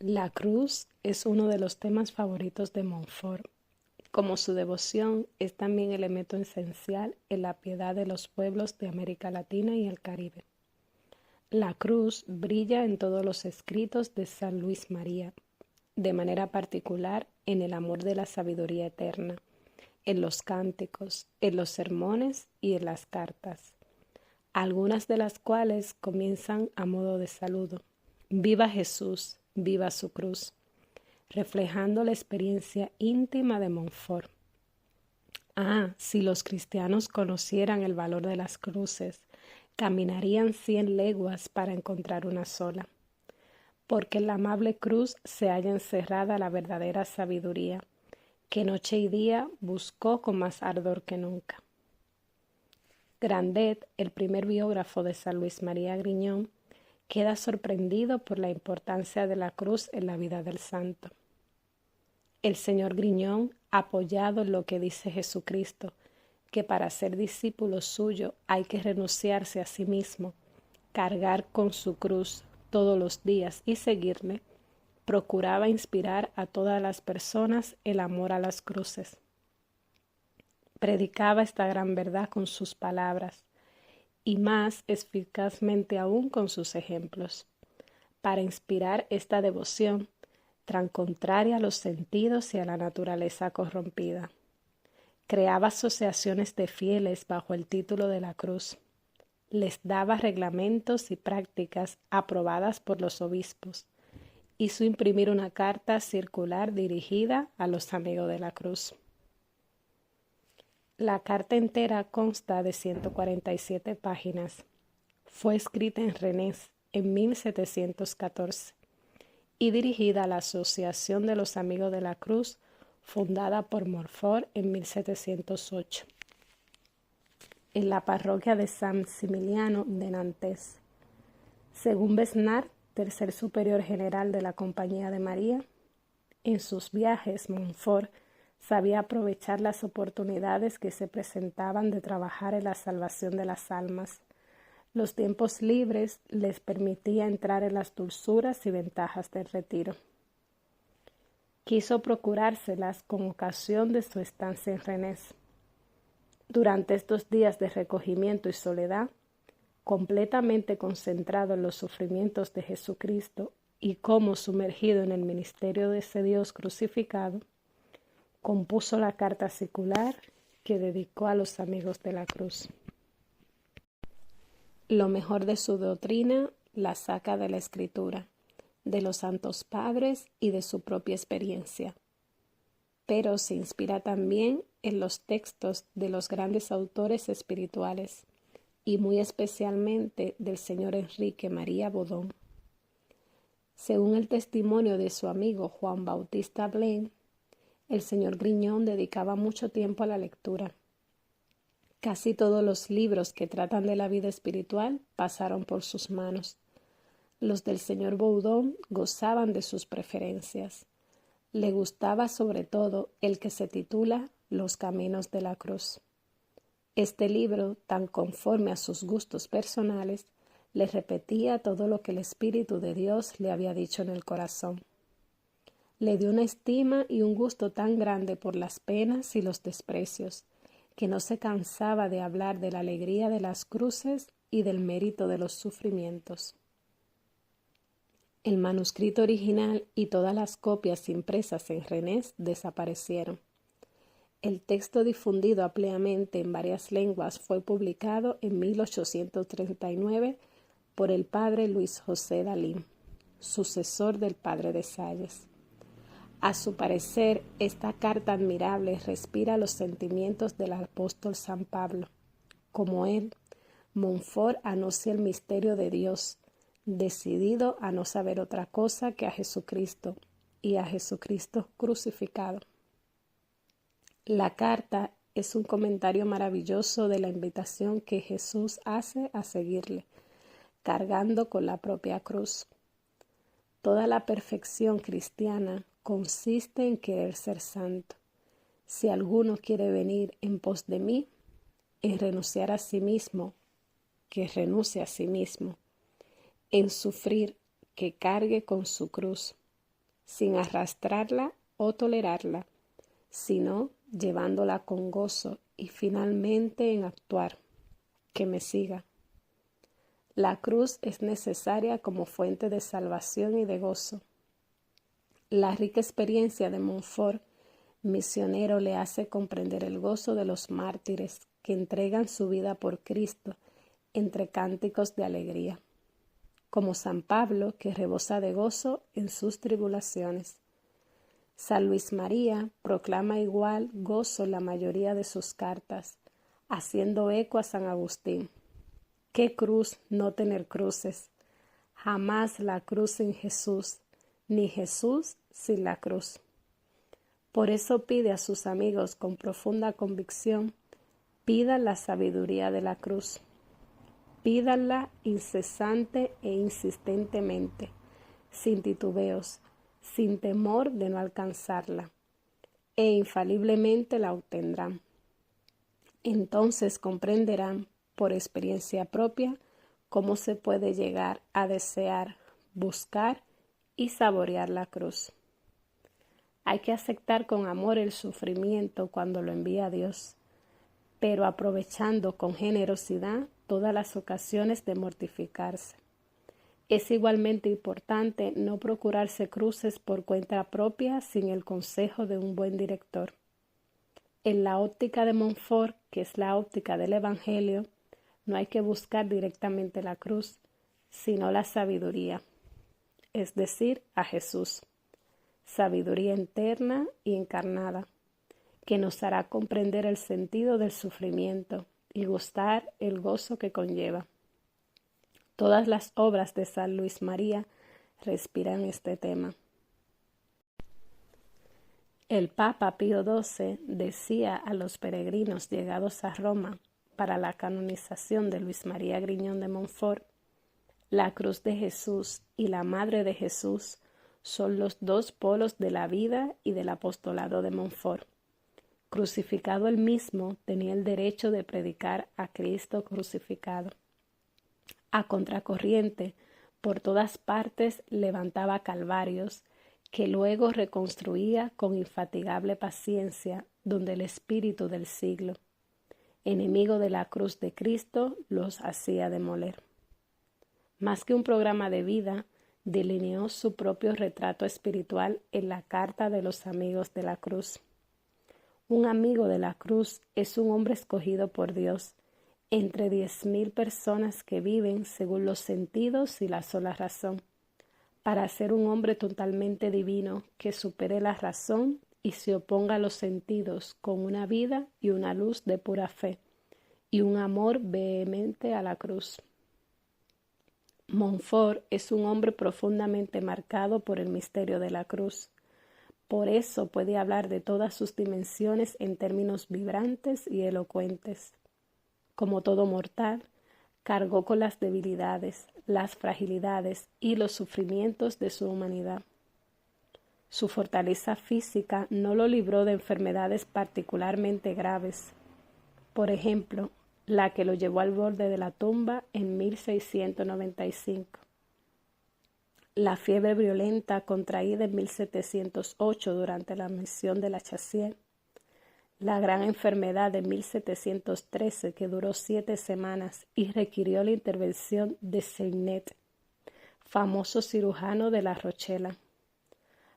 La cruz es uno de los temas favoritos de Montfort. Como su devoción es también elemento esencial en la piedad de los pueblos de América Latina y el Caribe. La cruz brilla en todos los escritos de San Luis María, de manera particular en el amor de la sabiduría eterna, en los cánticos, en los sermones y en las cartas, algunas de las cuales comienzan a modo de saludo. Viva Jesús, viva su cruz, reflejando la experiencia íntima de Montfort. Ah, si los cristianos conocieran el valor de las cruces, caminarían 100 leguas para encontrar una sola, porque en la amable cruz se halla encerrada la verdadera sabiduría, que noche y día buscó con más ardor que nunca. Grandet, el primer biógrafo de San Luis María Griñón, queda sorprendido por la importancia de la cruz en la vida del santo. El señor Griñón, apoyado en lo que dice Jesucristo, que para ser discípulo suyo hay que renunciarse a sí mismo, cargar con su cruz todos los días y seguirle, procuraba inspirar a todas las personas el amor a las cruces. Predicaba esta gran verdad con sus palabras y más eficazmente aún con sus ejemplos, para inspirar esta devoción tan contraria a los sentidos y a la naturaleza corrompida. Creaba asociaciones de fieles bajo el título de la cruz. Les daba reglamentos y prácticas aprobadas por los obispos. Hizo imprimir una carta circular dirigida a los amigos de la cruz. La carta entera consta de 147 páginas. Fue escrita en Rennes en 1714 y dirigida a la Asociación de los Amigos de la Cruz, fundada por Montfort en 1708, en la parroquia de San Similiano de Nantes. Según Besnard, tercer superior general de la Compañía de María, en sus viajes Montfort sabía aprovechar las oportunidades que se presentaban de trabajar en la salvación de las almas. Los tiempos libres les permitía entrar en las dulzuras y ventajas del retiro. Quiso procurárselas con ocasión de su estancia en Rennes. Durante estos días de recogimiento y soledad, completamente concentrado en los sufrimientos de Jesucristo y como sumergido en el ministerio de ese Dios crucificado, compuso la carta circular que dedicó a los amigos de la cruz. Lo mejor de su doctrina la saca de la Escritura, de los santos padres y de su propia experiencia, pero se inspira también en los textos de los grandes autores espirituales y muy especialmente del señor Enrique María Bodón. Según el testimonio de su amigo Juan Bautista Blaine, el señor Griñón dedicaba mucho tiempo a la lectura. Casi todos los libros que tratan de la vida espiritual pasaron por sus manos. Los del señor Bodón gozaban de sus preferencias. Le gustaba sobre todo el que se titula Los Caminos de la Cruz. Este libro, tan conforme a sus gustos personales, le repetía todo lo que el Espíritu de Dios le había dicho en el corazón. Le dio una estima y un gusto tan grande por las penas y los desprecios, que no se cansaba de hablar de la alegría de las cruces y del mérito de los sufrimientos. El manuscrito original y todas las copias impresas en Rennes desaparecieron. El texto difundido ampliamente en varias lenguas fue publicado en 1839 por el padre Luis José Dalí, sucesor del padre de Salles. A su parecer, esta carta admirable respira los sentimientos del apóstol San Pablo. Como él, Montfort anuncia el misterio de Dios, decidido a no saber otra cosa que a Jesucristo y a Jesucristo crucificado. La carta es un comentario maravilloso de la invitación que Jesús hace a seguirle, cargando con la propia cruz. Toda la perfección cristiana consiste en querer ser santo. Si alguno quiere venir en pos de mí, en renunciar a sí mismo, que renuncie a sí mismo, en sufrir, que cargue con su cruz, sin arrastrarla o tolerarla, sino llevándola con gozo y finalmente en actuar, que me siga. La cruz es necesaria como fuente de salvación y de gozo. La rica experiencia de Montfort, misionero, le hace comprender el gozo de los mártires que entregan su vida por Cristo entre cánticos de alegría, como San Pablo, que rebosa de gozo en sus tribulaciones. San Luis María proclama igual gozo en la mayoría de sus cartas, haciendo eco a San Agustín. ¿Qué cruz no tener cruces? Jamás la cruz sin Jesús, ni Jesús sin la cruz. Por eso pide a sus amigos con profunda convicción, pidan la sabiduría de la cruz. Pídanla incesante e insistentemente, sin titubeos, sin temor de no alcanzarla, e infaliblemente la obtendrán. Entonces comprenderán, por experiencia propia, cómo se puede llegar a desear, buscar y saborear la cruz. Hay que aceptar con amor el sufrimiento cuando lo envía Dios, pero aprovechando con generosidad todas las ocasiones de mortificarse. Es igualmente importante no procurarse cruces por cuenta propia sin el consejo de un buen director. En la óptica de Montfort, que es la óptica del Evangelio, no hay que buscar directamente la cruz, sino la sabiduría, es decir, a Jesús, sabiduría interna y encarnada, que nos hará comprender el sentido del sufrimiento y gustar el gozo que conlleva. Todas las obras de San Luis María respiran este tema. El Papa Pío XII decía a los peregrinos llegados a Roma para la canonización de Luis María Griñón de Montfort: la cruz de Jesús y la Madre de Jesús son los dos polos de la vida y del apostolado de Montfort. Crucificado él mismo, tenía el derecho de predicar a Cristo crucificado. A contracorriente, por todas partes levantaba calvarios, que luego reconstruía con infatigable paciencia, donde el espíritu del siglo, enemigo de la cruz de Cristo, los hacía demoler. Más que un programa de vida, delineó su propio retrato espiritual en la Carta de los Amigos de la Cruz. Un amigo de la cruz es un hombre escogido por Dios entre 10,000 personas que viven según los sentidos y la sola razón, para ser un hombre totalmente divino que supere la razón y se oponga a los sentidos con una vida y una luz de pura fe y un amor vehemente a la cruz. Montfort es un hombre profundamente marcado por el misterio de la cruz. Por eso puede hablar de todas sus dimensiones en términos vibrantes y elocuentes. Como todo mortal, cargó con las debilidades, las fragilidades y los sufrimientos de su humanidad. Su fortaleza física no lo libró de enfermedades particularmente graves. Por ejemplo, la que lo llevó al borde de la tumba en 1695. La fiebre violenta contraída en 1708 durante la misión de la Chassier. La gran enfermedad de 1713 que duró 7 semanas y requirió la intervención de Seinet, famoso cirujano de La Rochela.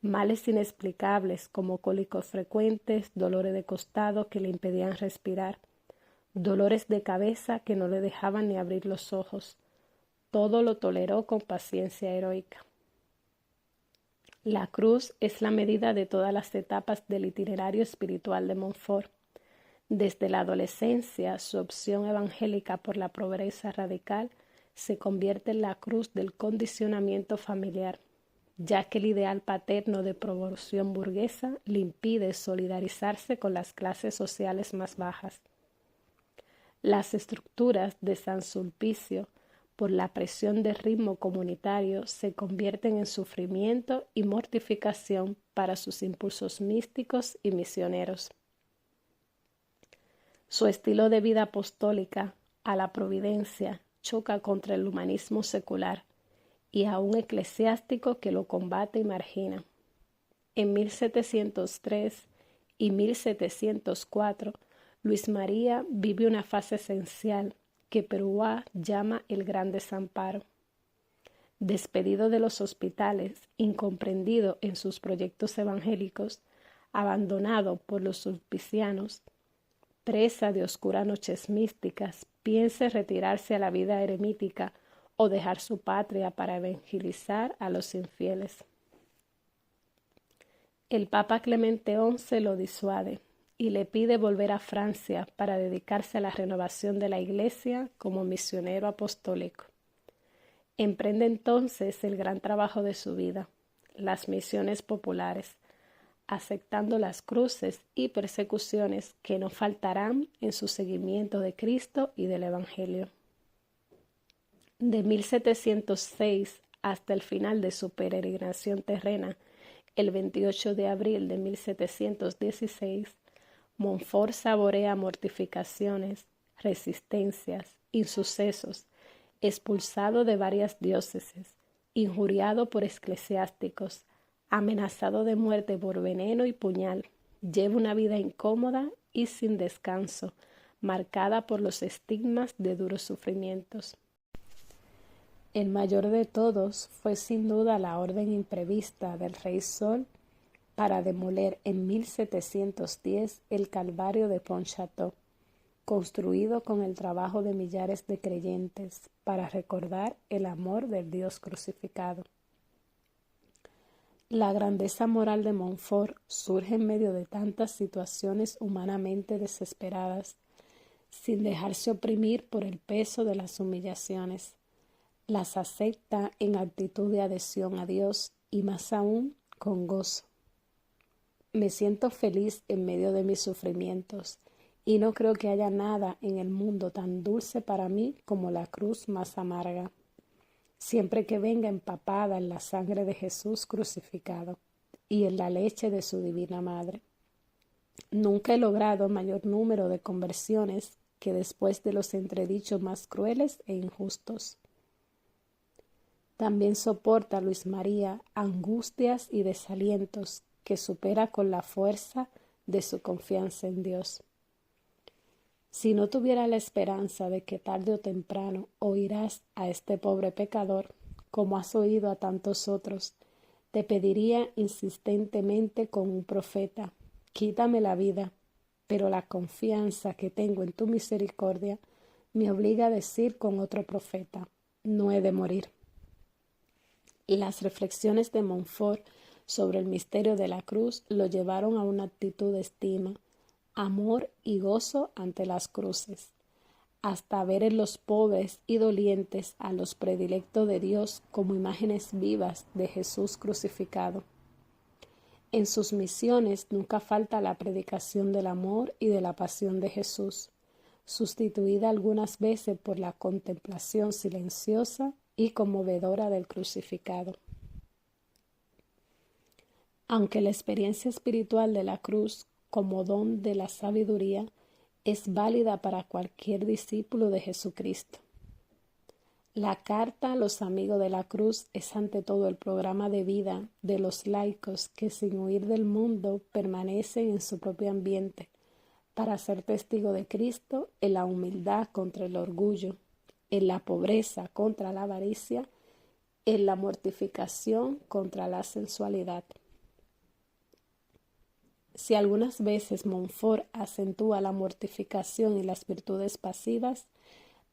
Males inexplicables como cólicos frecuentes, dolores de costado que le impedían respirar, dolores de cabeza que no le dejaban ni abrir los ojos. Todo lo toleró con paciencia heroica. La cruz es la medida de todas las etapas del itinerario espiritual de Montfort. Desde la adolescencia, su opción evangélica por la pobreza radical se convierte en la cruz del condicionamiento familiar, ya que el ideal paterno de proporción burguesa le impide solidarizarse con las clases sociales más bajas. Las estructuras de San Sulpicio, por la presión del ritmo comunitario, se convierten en sufrimiento y mortificación para sus impulsos místicos y misioneros. Su estilo de vida apostólica a la providencia choca contra el humanismo secular y a un eclesiástico que lo combate y margina. En 1703 y 1704, Luis María vive una fase esencial que Perouat llama el Gran Desamparo. Despedido de los hospitales, incomprendido en sus proyectos evangélicos, abandonado por los sulpicianos, presa de oscuras noches místicas, piensa retirarse a la vida eremítica o dejar su patria para evangelizar a los infieles. El Papa Clemente XI lo disuade y le pide volver a Francia para dedicarse a la renovación de la Iglesia como misionero apostólico. Emprende entonces el gran trabajo de su vida, las misiones populares, aceptando las cruces y persecuciones que no faltarán en su seguimiento de Cristo y del Evangelio. De 1706 hasta el final de su peregrinación terrena, el 28 de abril de 1716, Montfort saborea mortificaciones, resistencias, insucesos, expulsado de varias diócesis, injuriado por eclesiásticos, amenazado de muerte por veneno y puñal. Lleva una vida incómoda y sin descanso, marcada por los estigmas de duros sufrimientos. El mayor de todos fue sin duda la orden imprevista del Rey Sol para demoler en 1710 el Calvario de Pontchâteau, construido con el trabajo de millares de creyentes para recordar el amor del Dios crucificado. La grandeza moral de Montfort surge en medio de tantas situaciones humanamente desesperadas, sin dejarse oprimir por el peso de las humillaciones. Las acepta en actitud de adhesión a Dios y más aún con gozo. Me siento feliz en medio de mis sufrimientos y no creo que haya nada en el mundo tan dulce para mí como la cruz más amarga, siempre que venga empapada en la sangre de Jesús crucificado y en la leche de su divina madre. Nunca he logrado mayor número de conversiones que después de los entredichos más crueles e injustos. También soporta Luis María angustias y desalientos que supera con la fuerza de su confianza en Dios. Si no tuviera la esperanza de que tarde o temprano oirás a este pobre pecador, como has oído a tantos otros, te pediría insistentemente con un profeta, quítame la vida, pero la confianza que tengo en tu misericordia me obliga a decir con otro profeta, no he de morir. Las reflexiones de Montfort sobre el misterio de la cruz lo llevaron a una actitud de estima, amor y gozo ante las cruces, hasta ver en los pobres y dolientes a los predilectos de Dios como imágenes vivas de Jesús crucificado. En sus misiones nunca falta la predicación del amor y de la pasión de Jesús, sustituida algunas veces por la contemplación silenciosa y conmovedora del crucificado. Aunque la experiencia espiritual de la cruz como don de la sabiduría es válida para cualquier discípulo de Jesucristo. La carta a los amigos de la cruz es ante todo el programa de vida de los laicos que sin huir del mundo permanecen en su propio ambiente para ser testigo de Cristo en la humildad contra el orgullo, en la pobreza contra la avaricia, en la mortificación contra la sensualidad. Si algunas veces Montfort acentúa la mortificación y las virtudes pasivas,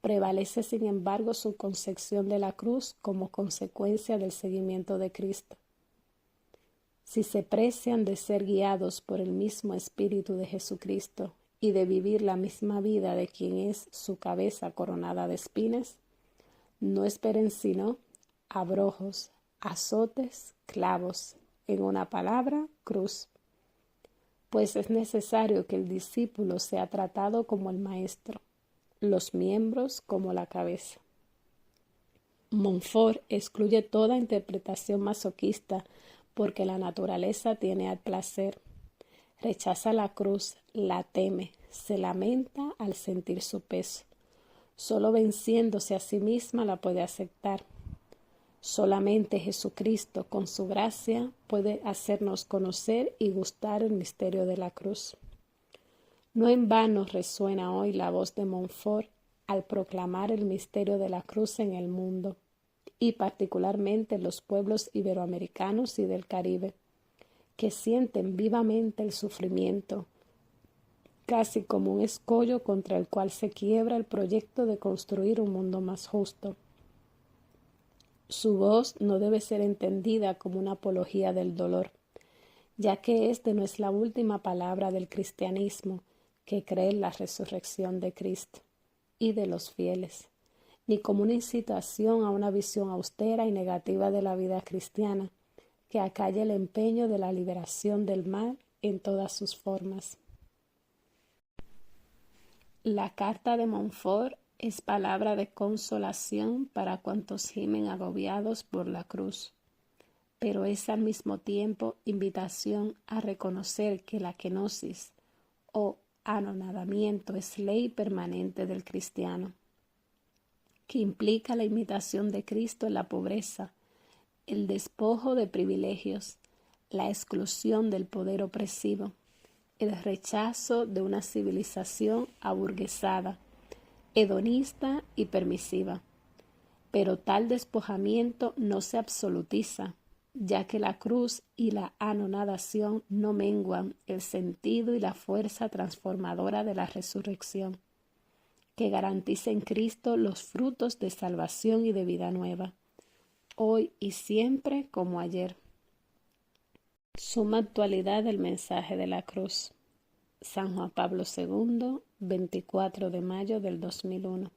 prevalece sin embargo su concepción de la cruz como consecuencia del seguimiento de Cristo. Si se precian de ser guiados por el mismo Espíritu de Jesucristo y de vivir la misma vida de quien es su cabeza coronada de espinas, no esperen sino abrojos, azotes, clavos, en una palabra, cruz. Pues es necesario que el discípulo sea tratado como el maestro, los miembros como la cabeza. Montfort excluye toda interpretación masoquista porque la naturaleza tiene al placer. Rechaza la cruz, la teme, se lamenta al sentir su peso. Solo venciéndose a sí misma la puede aceptar. Solamente Jesucristo, con su gracia, puede hacernos conocer y gustar el misterio de la cruz. No en vano resuena hoy la voz de Montfort al proclamar el misterio de la cruz en el mundo, y particularmente en los pueblos iberoamericanos y del Caribe, que sienten vivamente el sufrimiento, casi como un escollo contra el cual se quiebra el proyecto de construir un mundo más justo. Su voz no debe ser entendida como una apología del dolor, ya que este no es la última palabra del cristianismo, que cree en la resurrección de Cristo y de los fieles, ni como una incitación a una visión austera y negativa de la vida cristiana, que acalla el empeño de la liberación del mal en todas sus formas. La carta de Montfort es palabra de consolación para cuantos gimen agobiados por la cruz, pero es al mismo tiempo invitación a reconocer que la kenosis o anonadamiento es ley permanente del cristiano, que implica la imitación de Cristo en la pobreza, el despojo de privilegios, la exclusión del poder opresivo, el rechazo de una civilización aburguesada, hedonista y permisiva. Pero tal despojamiento no se absolutiza, ya que la cruz y la anonadación no menguan el sentido y la fuerza transformadora de la resurrección, que garantiza en Cristo los frutos de salvación y de vida nueva, hoy y siempre como ayer. Suma actualidad del mensaje de la cruz. San Juan Pablo II, 24 de mayo del 2001.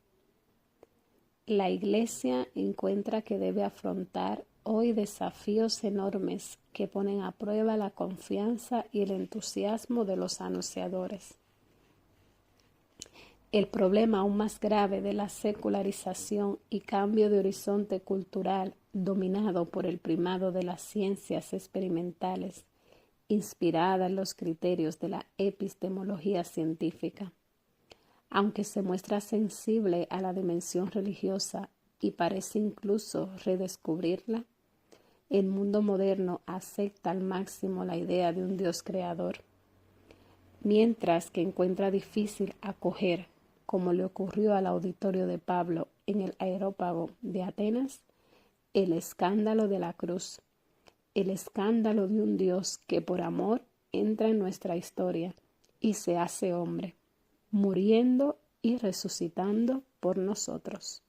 La Iglesia encuentra que debe afrontar hoy desafíos enormes que ponen a prueba la confianza y el entusiasmo de los anunciadores. El problema aún más grave de la secularización y cambio de horizonte cultural dominado por el primado de las ciencias experimentales, inspirada en los criterios de la epistemología científica, aunque se muestra sensible a la dimensión religiosa y parece incluso redescubrirla, el mundo moderno acepta al máximo la idea de un Dios creador, mientras que encuentra difícil acoger, como le ocurrió al auditorio de Pablo en el Areópago de Atenas, el escándalo de la cruz, el escándalo de un Dios que por amor entra en nuestra historia y se hace hombre, muriendo y resucitando por nosotros.